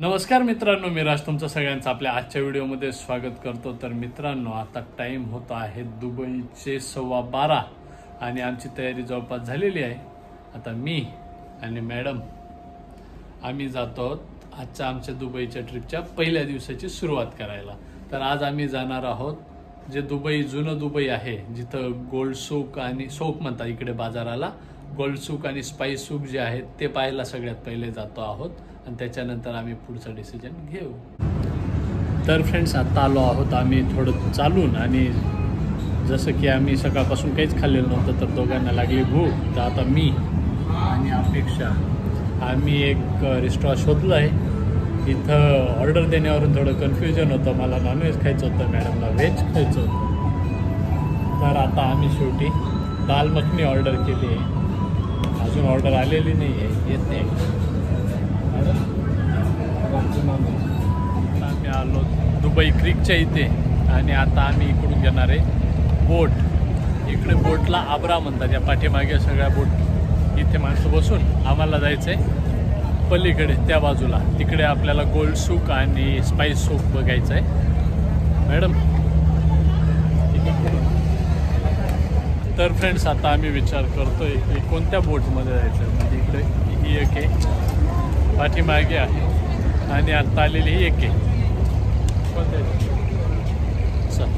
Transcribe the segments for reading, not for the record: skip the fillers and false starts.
नमस्कार मित्रांनो, मी राज तुमचं सगळ्यांचं आपल्या आजच्या व्हिडिओमध्ये स्वागत करतो। तर मित्रांनो, आता टाइम होत आहे दुबईचे 12:15 आणि आमची तयारी जवळपास झालेली आहे। आता मी आणि मॅडम आम्ही जातो आजच्या आमच्या दुबईच्या ट्रिपच्या पहिल्या दिवसाची सुरुवात करायला। तर आज आम्ही जाणार आहोत जे दुबई जुनं दुबई आहे, जिथं गोल्ड सूक आणि सोक म्हणतात इकडे बाजाराला, गोल्ड सूक आणि स्पाइस सूक जे आहेत ते पाहायला सगळ्यात पहिले जातो आहोत आणि त्याच्यानंतर आम्ही पुढचं डिसिजन घेऊ। तर फ्रेंड्स, आता आलो आहोत आम्ही थोडं चालून, आणि जसं की आम्ही सकाळपासून काहीच खाल्लेलं नव्हतं तर दोघांना लागली भूक। तर आता मी आणि अपेक्षा आम्ही एक रेस्टॉरंट शोधलं आहे। इथं ऑर्डर देण्यावरून थोडं कन्फ्युजन होतं, मला नॉनव्हेज खायचं होतं, मॅडमला व्हेज खायचं होतं। तर आता आम्ही शेवटी दाल मखनी ऑर्डर केली आहे। अजून ऑर्डर आलेली नाही आहे, येते। आम्ही आलो दुबई क्रीकच्या इथे आणि आता आम्ही इकडून घेणार आहे बोट। इकडे बोटला आब्रा म्हणतात, या पाठीमागे सगळ्या बोट, इथे माणसं बसून आम्हाला जायचं आहे पलीकडे त्या बाजूला, तिकडे आपल्याला गोल्ड सूक आणि स्पाइस सूक बघायचं आहे। मॅडम, तर फ्रेंड्स, आता आम्ही विचार करतोय की कोणत्या बोटमध्ये जायचं। म्हणजे इकडे ही एक आहे, पाठीमागे आहे, आणि आता आलेली ही एक आहे। कोणत्या चल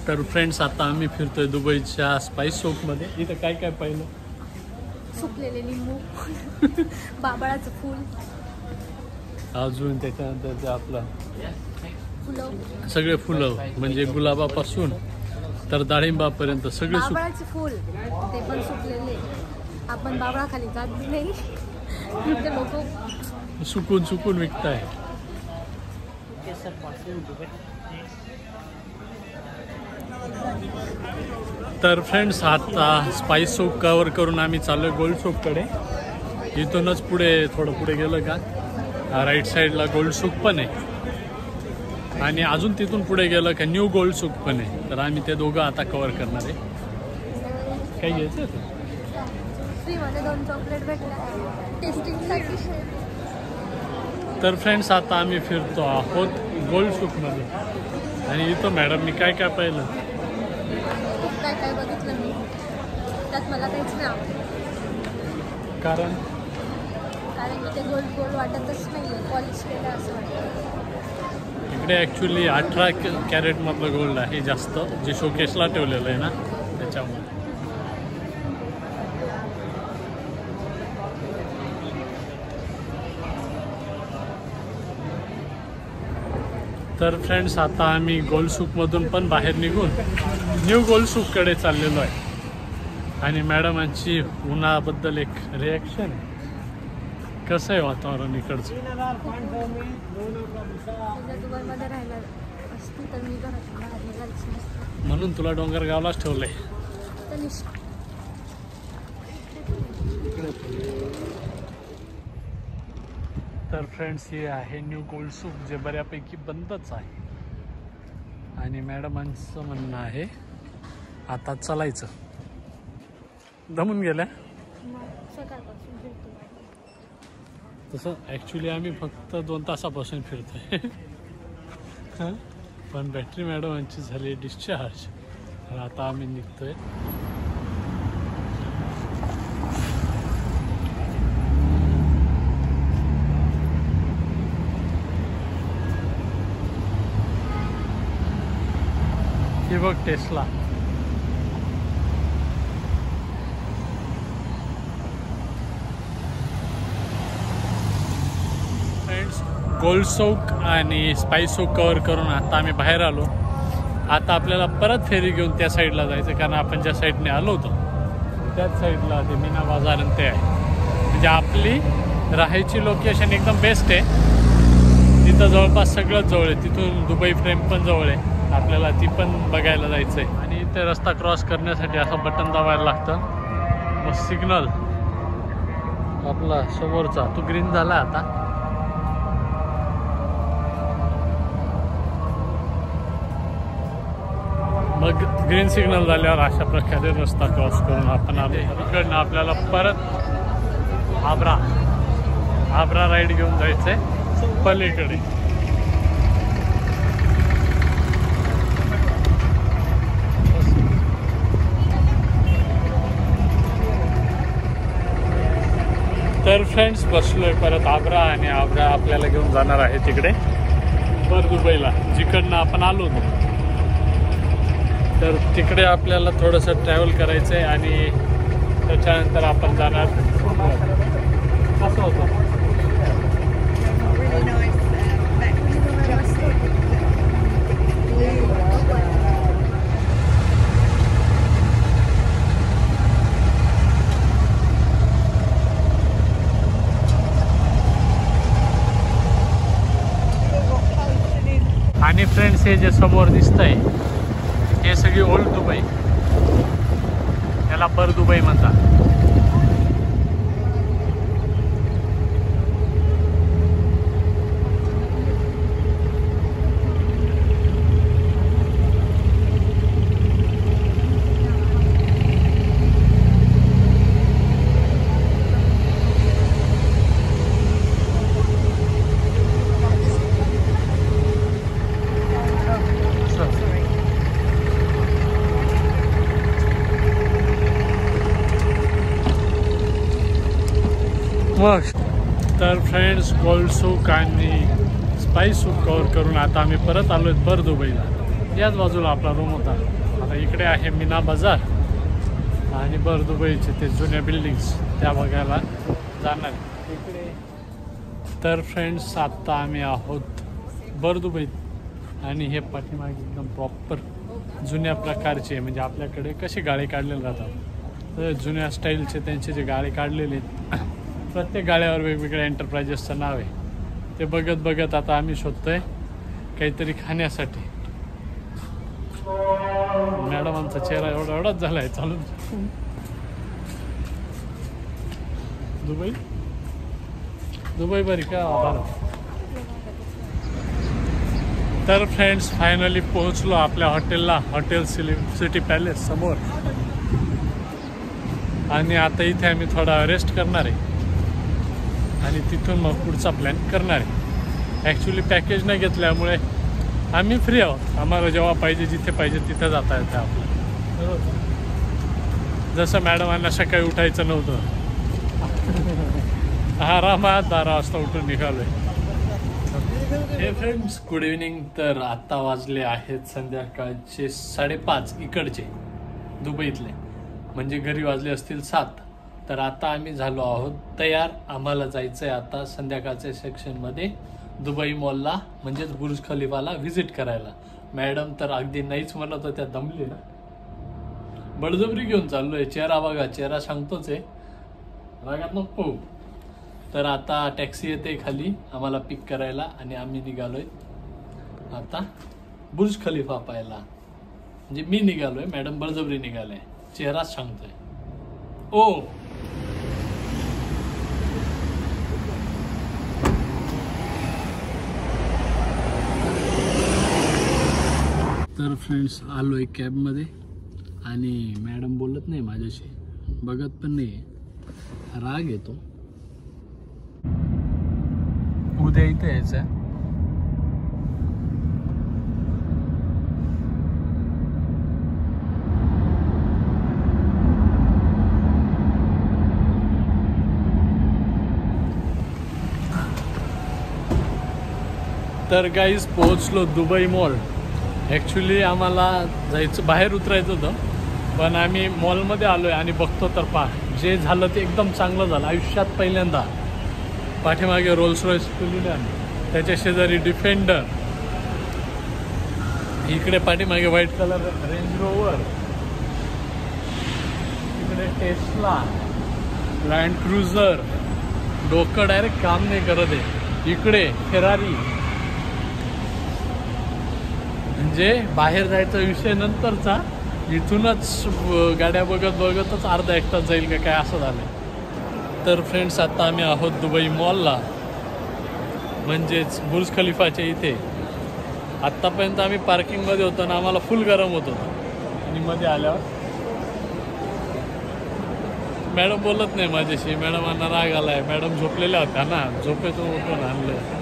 तर फ्रेंड्स, आता आम्ही फिरतोय दुबईच्या स्पाइस सूकमध्ये। इथं काय काय पाहिलं? सुकलेले लिंबू, बाबळाचं फूल, अजून त्याच्यानंतर ते आपलं फुलं, सगळे फुलं, म्हणजे गुलाबापासून तर डाळिंबापर्यंत सगळे सुक। बाबळाचे फूल ते पण सुकलेले, आपण बाबळा खाली जात नाही, ते लोक सुकून सुकून विकताय। तर फ्रेंड्स, आता स्पाइस सूक कवर करून आम्ही चाललो गोल्ड सूककडे। इथूनच पुढे थोडं पुढे गेलं का राईट साईडला गोल्ड सूक पण आहे, आणि अजून तिथून पुढे गेलं का न्यू गोल्ड सूक पण आहे। तर आम्ही ते दोघं आता कवर करणार आहे। काय घ्यायचं फ्रीमध्ये 2 चॉकलेट भेटल्या टेस्टिंगसाठी। तर फ्रेंड्स, आता आम्ही फिरतो आहोत गोल्ड सूकमध्ये, आणि इथं मॅडमनी काय काय पाहिलं? काय काय बघितलं मी, त्यात मला काहीच नाही आवडलं। कारण की ते गोल्ड गोल्ड वाटतच नाही आहे, पॉलिश केलं असं वाटतं। इकडे ॲक्च्युली 18 कॅरेटमधलं गोल्ड आहे जास्त, जे शोकेसला ठेवलेलं आहे ना, त्याच्यामुळे। तर फ्रेंड्स, आता आम्ही गोल्ड सूकमधून पण बाहेर निघून न्यू गोल्ड सूककडे चाललेलो आहे, आणि मॅडमांची उन्हाबद्दल एक रिॲक्शन। कसं आहे वातावरण इकडचं? दुबईमध्ये राहिलं असती तर मी घरातून बाहेर निघायची नसते, म्हणून तुला डोंगरगावलाच ठेवलंय। तर फ्रेंड्स, हे आहे न्यू गोल्ड सूक, जे बऱ्यापैकी बंदच आहे, आणि मॅडमांचं म्हणणं आहे आता चालायचं। दमून गेल्या सकाळपासून फिरतो। तसं ॲक्च्युली आम्ही फक्त 2 तासापासून फिरतोय। पण बॅटरी मॅडमांची झाली डिस्चार्ज, तर आता आम्ही निघतोय. ही बघ टेस्ला. फ्रेंड्स, गोल्ड चौक आणि स्पाइस चौक कव्हर करून आता आम्ही बाहेर आलो. आता आपल्याला परत फेरी घेऊन त्या साईडला जायचं, कारण आपण ज्या साईडने आलो होतो त्याच साईडला ते मीना बाजार आणि ते आहे. म्हणजे आपली राहायची लोकेशन एकदम बेस्ट आहे. तिथं जवळपास सगळंच जवळ आहे. तिथून दुबई फ्रेम पण जवळ आहे, आपल्याला ती पण बघायला जायचं आहे. आणि इथे रस्ता क्रॉस करण्यासाठी असं बटन दाबायला लागतं. मग सिग्नल आपला समोरचा तो ग्रीन झाला आता. मग ग्रीन सिग्नल झाल्यावर अशा प्रकारे रस्ता क्रॉस करून आपण आलो. इकडनं आपल्याला परत आब्रा राईड घेऊन जायचंय पलीकडे. तर फ्रेंड्स, बसलोय परत आब्रा, आणि आब्रा आपल्याला घेऊन जाणार आहे तिकडे बर दुबईला, जिकडनं आपण आलो होतो. तर तिकडे आपल्याला थोडंसं ट्रॅव्हल करायचं आहे आणि त्याच्यानंतर आपण जाणार. कसं होतं? आणि फ्रेंड्स, हे जे समोर दिसतंय हे सगळी ओल्ड दुबई, याला बर दुबई म्हणतात. मग तर फ्रेंड्स, गोल्ड चौक आणि स्पाइस चौक कव्हर करून आता आम्ही परत आलो आहेत बर दुबईला. याच बाजूला आपला रूम होता. आता इकडे आहे मीना बाजार आणि बर दुबईचे ते जुन्या बिल्डिंग्स त्या बघायला जाणार इकडे. तर फ्रेंड्स, आत्ता आम्ही आहोत बर दुबईत आणि हे पाठीमागे एकदम प्रॉपर जुन्या प्रकारचे, म्हणजे आपल्याकडे कसे गाळे काढलेले राहतात तर जुन्या स्टाईलचे त्यांचे जे गाळे काढलेले आहेत. प्रत्येक गाड्यावर वेगवेगळ्या एंटरप्राइजेसचं नाव आहे. ते बघत बघत आता आम्ही शोधतोय काहीतरी खाण्यासाठी. मॅडमांचा चेहरा एवढाच झाला आहे चालून. दुबई बरी का भारत. तर फ्रेंड्स, फायनली पोहोचलो आपल्या हॉटेलला, हॉटेल सिटी पॅलेस समोर. आणि आता इथे आम्ही थोडा रेस्ट करणार आहे आणि तिथून मग पुढचा प्लॅन करणार आहे. ॲक्च्युली पॅकेज नाही घेतल्यामुळे आम्ही फ्री आहोत. आम्हाला जेव्हा पाहिजे जिथे पाहिजे तिथे जाता येतं आपलं. जसं मॅडमांना सकाळी उठायचं नव्हतं, आरामात 12 वाजता उठून निघालो आहे. हे फ्रेंड्स, गुड इव्हनिंग. तर आत्ता वाजले आहेत संध्याकाळचे 5:30 इकडचे दुबईतले, म्हणजे घरी वाजले असतील 7. तर आता आम्ही झालो आहोत तयार. आम्हाला जायचं आहे आता संध्याकाळच्या सेक्शनमध्ये दुबई मॉलला, म्हणजेच बुर्ज खलिफाला व्हिजिट करायला. मॅडम तर अगदी नाहीच म्हणत होत्या, दमली ना. बळजबरी घेऊन चाललोय. चेहरा बघा, चेहरा सांगतोच आहे, रागात नको. तर आता टॅक्सी येते खाली आम्हाला पिक करायला आणि आम्ही निघालोय आता बुर्ज खलिफा पाहायला. म्हणजे मी निघालोय, मॅडम बळजबरी निघाले. चेहराच सांगतोय. ओ तर फ्रेंड्स, आलोय कॅबमध्ये आणि मॅडम बोलत नाही माझ्याशी, बघत पण नाही, राग येतो. उद्या इथे यायचं तर गाईज पोहोचलो दुबई मॉल. ॲक्च्युली आम्हाला जायचं, बाहेर उतरायचं होतं, पण आम्ही मॉलमध्ये आलो आहे आणि बघतो तर जे झालं ते एकदम चांगलं झालं. आयुष्यात पहिल्यांदा पाठीमागे रोल्स रॉयस कुलिनन, त्याच्या शेजारी डिफेंडर, इकडे पाठीमागे व्हाईट कलर रेंज रोवर, इकडे टेस्ला, लँड क्रुझर, डोकं डायरेक्ट काम नाही करत आहे. इकडे फेरारी. म्हणजे बाहेर जायचा विषय नंतरचा, इथूनच गाड्या बघत बघतच अर्धा एक तास जाईल का काय असं झालं. तर फ्रेंड्स आता आम्ही आहोत दुबई मॉलला, म्हणजेच बुर्ज खलिफाच्या इथे. आत्तापर्यंत आम्ही पार्किंगमध्ये होतो ना, आम्हाला फुल गरम होत होतं. आणि मध्ये आल्यावर मॅडम बोलत नाही माझ्याशी, मॅडमांना राग आलाय. मॅडम झोपलेल्या होत्या ना, झोपेतून उठून आणलं.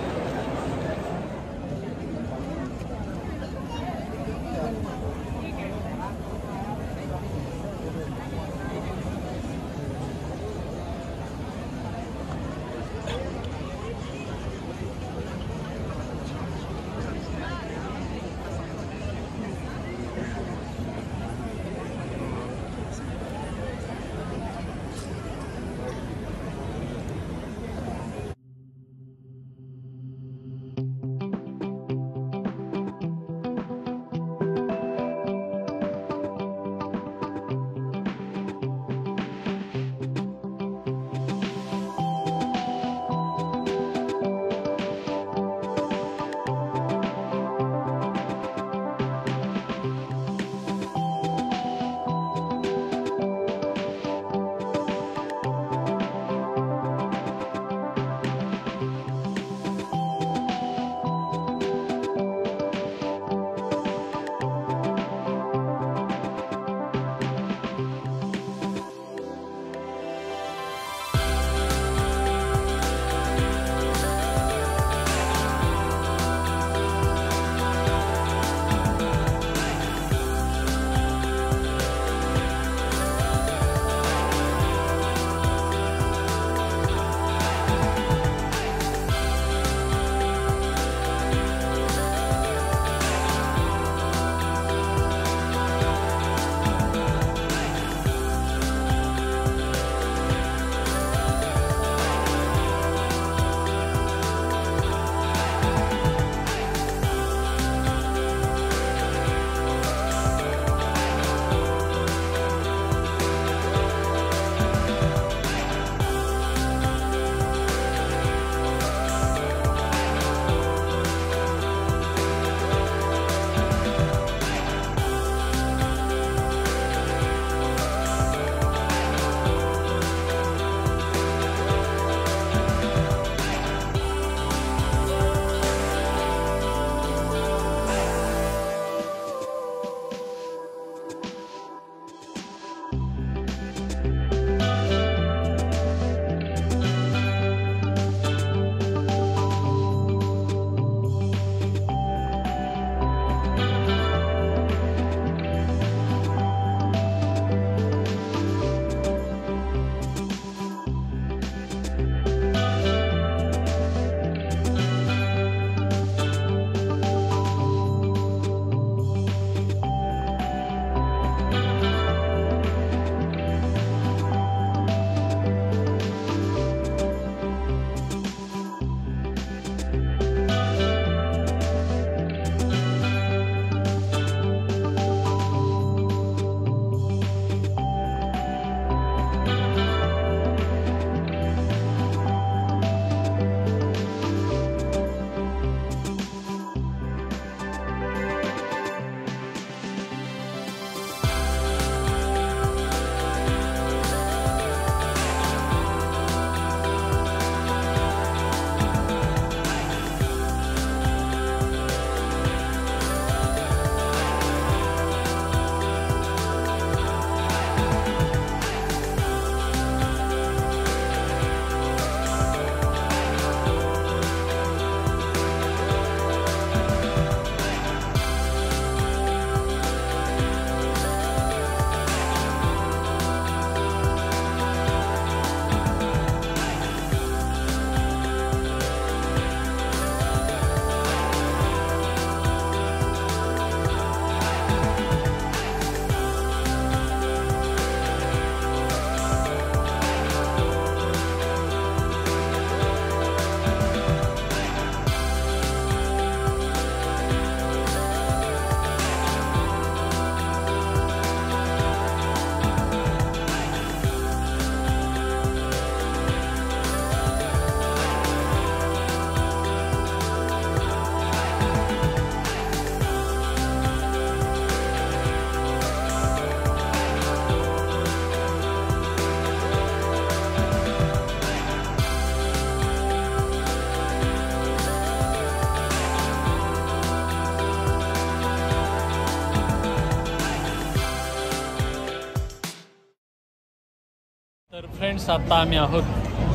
फ्रेंड्स आता आम्ही आहोत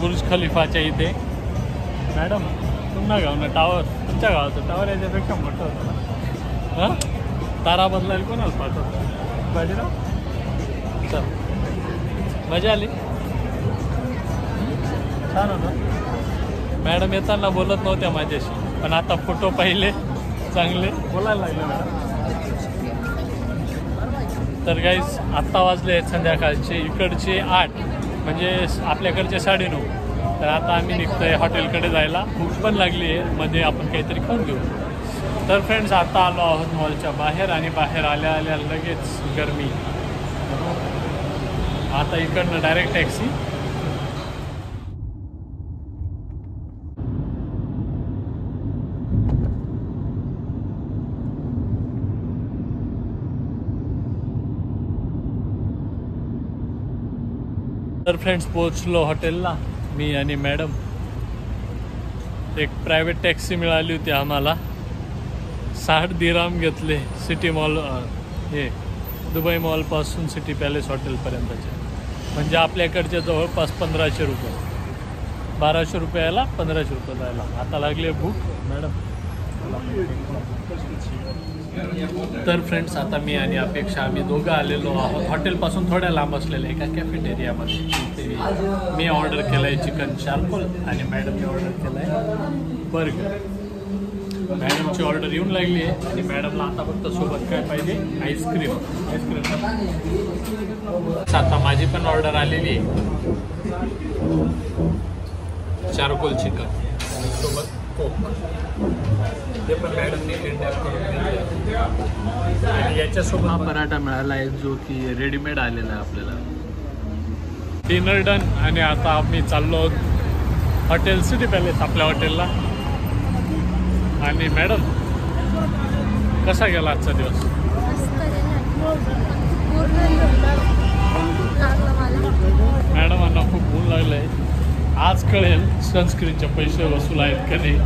बुर्ज खलिफाच्या इथे. मॅडम पुन्हा गावनं टावर, तुमच्या गावाचं टावर याच्यापेक्षा मोठं होतं ना. हां तारा बदलायला कोणाला पाठवतो बाजीराव. चल मजा आली, छान होतं. मॅडम येताना बोलत नव्हत्या माझ्याशी, पण आता फोटो पाहिले चांगले बोलायला लागले मॅडम. तर गाईज आत्ता वाजले आहेत संध्याकाळचे, इकडचे 8 म्हणजे आपल्याकडचे 9:30. तर आता आम्ही निघतो आहे हॉटेलकडे जायला. भूक पण लागली आहे, मध्ये आपण काहीतरी खाऊन घेऊ. तर फ्रेंड्स आता आलो आहोत मॉलच्या बाहेर आणि बाहेर आल्या आल्या लगेच गरमी. आता इकडनं डायरेक्ट टॅक्सी. तर फ्रेंड्स पोहोचलो हॉटेलला मी आणि मॅडम. एक प्रायव्हेट टॅक्सी मिळाली होती आम्हाला. 60 दिराम घेतले सिटी मॉल, हे दुबई मॉलपासून सिटी पॅलेस हॉटेलपर्यंतचे. म्हणजे आपल्याकडचे जवळपास 1500 रुपये. 1200 रुपयाला 1500 रुपये जायला. आता लागले भूक मॅडम. तर फ्रेंड्स आता मी आणि अपेक्षा आम्ही दोघं आलेलो आहोत हॉटेलपासून थोड्या लांब असलेल्या एका कॅफेटेरियामध्ये. मी ऑर्डर केलं आहे चिकन चारकोल आणि मॅडमने ऑर्डर केलं आहे बर्गर. मॅडमची ऑर्डर येऊन लागली आहे आणि मॅडमला आता फक्त सोबत काय पाहिजे, आईस्क्रीम. आता माझी पण ऑर्डर आलेली आहे चारकोल चिकन सोबत कोक. ते पण मॅडमने आणि याच्यासोबत हा पराठा मिळाला आहे जो की रेडीमेड आलेला आहे आपल्याला. डिनर डन आणि आता आम्ही चाललो आहोत हॉटेल सिटी पॅलेस आपल्या हॉटेलला. आणि मॅडम कसा गेला आजचा दिवस? मॅडमांना खूप ऊन लागलं आहे. आज कळेल सनस्क्रीनचे पैसे वसूल आहेत का नाही.